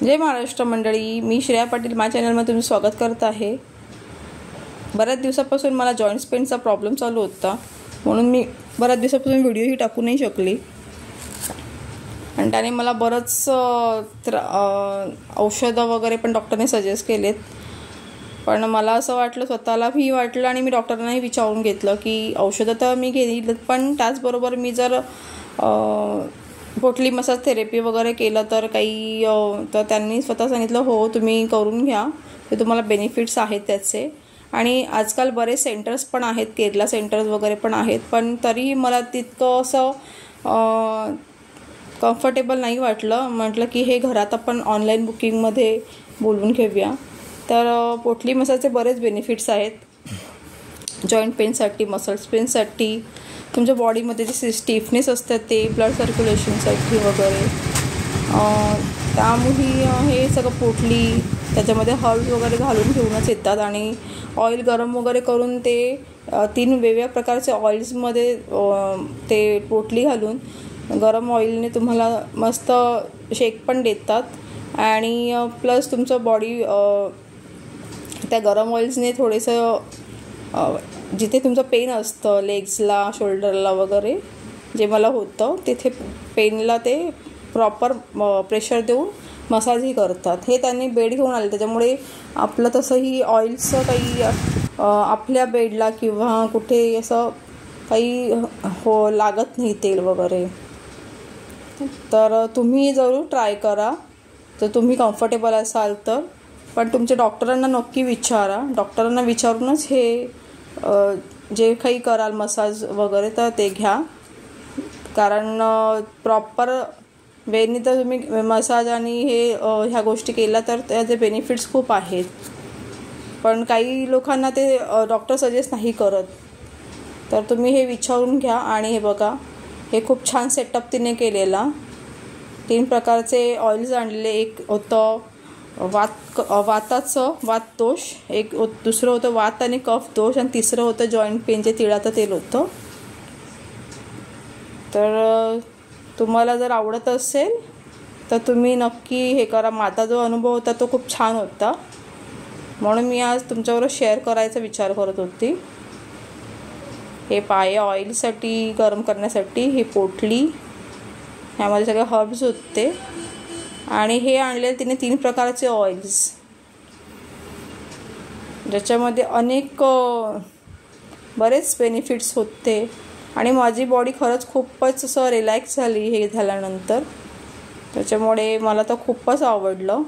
जय महाराष्ट्र मंडळी, मी श्रेया पाटील माझ्या चॅनलमध्ये तुमचं स्वागत करत आहे। बऱ्याच दिवसापासून मला जॉइंट्स पेनचा प्रॉब्लेम चालू होता, म्हणून मी बऱ्याच दिवसापासून व्हिडिओही टाकू नाही शकली आणि त्याने मला बरंच औषधं वगैरे पण डॉक्टरने सजेस्ट केलेत। पण मला असं वाटलं, स्वतःला भी वाटलं आणि मी डॉक्टरांनाही विचारून घेतलं की औषधं तर मी घेईल, पण त्याचबरोबर मी जर पोटली मसाज थेरपी वगैरे केलं तर काही तर त्यांनी स्वतः सांगितलं हो तुम्ही करून घ्या, ते तुम्हाला बेनिफिट्स आहेत त्याचे। आणि आजकाल बरेच सेंटर्स पण आहेत, केरला सेंटर्स वगैरे पण आहेत, पण तरीही मला तितकं असं कम्फर्टेबल नाही वाटलं। म्हटलं की हे घरात आपण ऑनलाईन बुकिंगमध्ये बोलवून घेऊया। तर पोटली मसाजचे बरेच बेनिफिट्स आहेत जॉईंट पेनसाठी, मसल्स पेनसाठी, तुमच्या बॉडीमध्ये जे स्टिफनेस असतात ते ब्लड सर्क्युलेशनसाठी वगैरे। त्यामुळे हे सगळं पोटली त्याच्यामध्ये हर्ब्स वगैरे घालून घेऊनच येतात आणि ऑइल गरम वगैरे करून ते 3 वेगवेगळ्या प्रकारचे ऑइल्समध्ये ते पोटली घालून गरम ऑइलने तुम्हाला मस्त शेक पण देतात आणि प्लस तुमचं बॉडी त्या गरम ऑइल्सने थोडेसं जिथे तुमचं पेन असतं लेग्सला, शोल्डरला वगैरे, जे मला होतं तिथे पेनला ते प्रॉपर प्रेशर देऊन मसाजही करतात। हे त्यांनी बेड घेऊन आले, त्याच्यामुळे आपलं तसंही ऑइल्सचं काही आपल्या बेडला किंवा कुठे असं काही लागत नाही तेल वगैरे। तर तुम्ही जरूर ट्राय करा जर तुम्ही कम्फर्टेबल असाल तर, पण तुमच्या डॉक्टरांना नक्की विचारा। डॉक्टरांना विचारूनच हे जे काही कराल मसाज वगैरे तर ते घ्या, कारण प्रॉपर वेनी तर तुम्ही मसाज आणि ह्या गोष्टी केल्या तर त्याचे बेनिफिट्स खूप आहेत। पण काही लोकांना ते डॉक्टर सजेस्ट नाही करत, तर तुम्ही हे विचारून घ्या। आणि हे बघा, हे खूप छान सेटअप तिने केलेला। 3 प्रकारचे ऑइल्स आणलेले, एक होतं वाताचं वात दोष, एक दुसरं होतं वात आणि कफ दोष, आणि तिसरं होतं जॉईंट पेनचे तिळाचं तेल होतं। तर तुम्हाला जर आवडत असेल तर तुम्ही नक्की हे करा। माझा जो अनुभव होता तो खूप छान होता, म्हणून मी आज तुमच्याबरोबर शेअर करायचा विचार करत होती। हे पाय ऑइलसाठी गरम करण्यासाठी, हे पोटली, ह्यामध्ये सगळे हर्ब्स होते आणि हे आणलेले तिने 3 प्रकारचे ऑइल्स, ज्याच्यामध्ये अनेक बरेच बेनिफिट्स होते आणि माझी बॉडी खरंच खूपच असं रिलॅक्स झाली हे झाल्यानंतर, त्याच्यामुळे मला तर खूपच आवडलं।